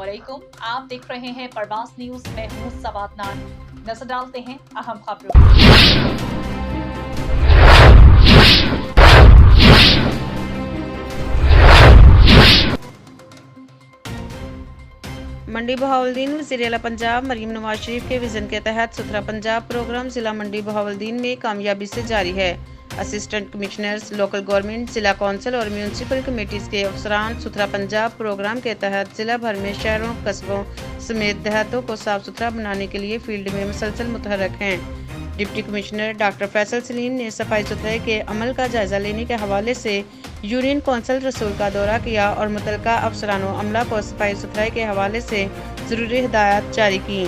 अस्सलामुअलैकुम, आप देख रहे हैं परवास न्यूज। मैं हूं सवात नान। नजर डालते हैं अहम खबरों। मंडी बहाउद्दीन वज़ीर आला पंजाब मरीम नवाज शरीफ के विजन के तहत सुथरा पंजाब प्रोग्राम जिला मंडी बहाउद्दीन में कामयाबी से जारी है। असिस्टेंट कमिश्नर्स, लोकल गवर्नमेंट, जिला कौंसिल और म्यूनसिपल कमेटीज़ के अफसरान सुथरा पंजाब प्रोग्राम के तहत जिला भर में शहरों, कस्बों समेत देहातों को साफ सुथरा बनाने के लिए फील्ड में मुसलसल मुतहर्रिक हैं। Deputy commissioner doctor Faisal Salim ने सफाई सुथराई के अमल का जायजा लेने के हवाले से यूनियन कौंसिल रसूल का दौरा किया और मुतलका अफसरानों अमला को सफाई सुथराई के हवाले से ज़रूरी हिदायत जारी की।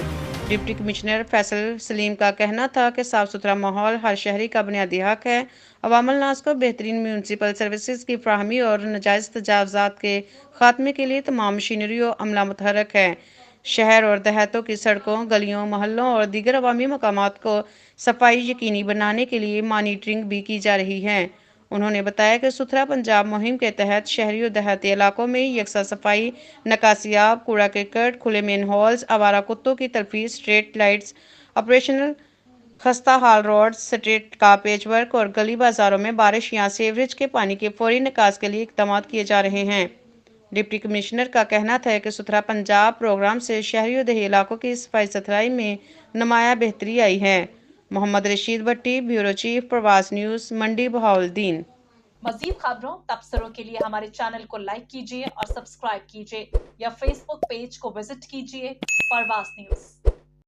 डिप्टी कमिश्नर फैसल सलीम का कहना था कि साफ सुथरा माहौल हर शहरी का बुनियादी हक है। अवामुल नास को बेहतरीन म्यूनसिपल सर्विसेज की फ्राहमी और नाजायज़ तजावज़ात के खात्मे के लिए तमाम मशीनरी और अमला मुतहर्रिक है। शहर और देहातों की सड़कों, गलियों, मोहल्लों और दीगर अवामी मकामात को सफाई यकीनी बनाने के लिए मॉनिटरिंग भी की जा रही है। उन्होंने बताया कि सुथरा पंजाब मुहिम के तहत शहरी और देहाती इलाकों में यकसा सफाई, नकासियाब, कूड़ा करकट, खुले मेन हॉल्स, आवारा कुत्तों की तलफीज, स्ट्रीट लाइट्स ऑपरेशनल, खस्ता हाल रोड, स्ट्रीट का पेचवर्क और गली बाजारों में बारिश या सीवरेज के पानी के फौरी निकास के लिए इक़दाम किए जा रहे हैं। डिप्टी कमिश्नर का कहना था कि सुथरा पंजाब प्रोग्राम से शहरी और देही इलाकों की सफाई सुथराई में नुमाया बेहतरी आई है। मोहम्मद रशीद भट्टी, ब्यूरो चीफ, प्रवास न्यूज़, मंडी बहाउद्दीन। मजीद खबरों तबसरों के लिए हमारे चैनल को लाइक कीजिए और सब्सक्राइब कीजिए या फेसबुक पेज को विजिट कीजिए परवास न्यूज।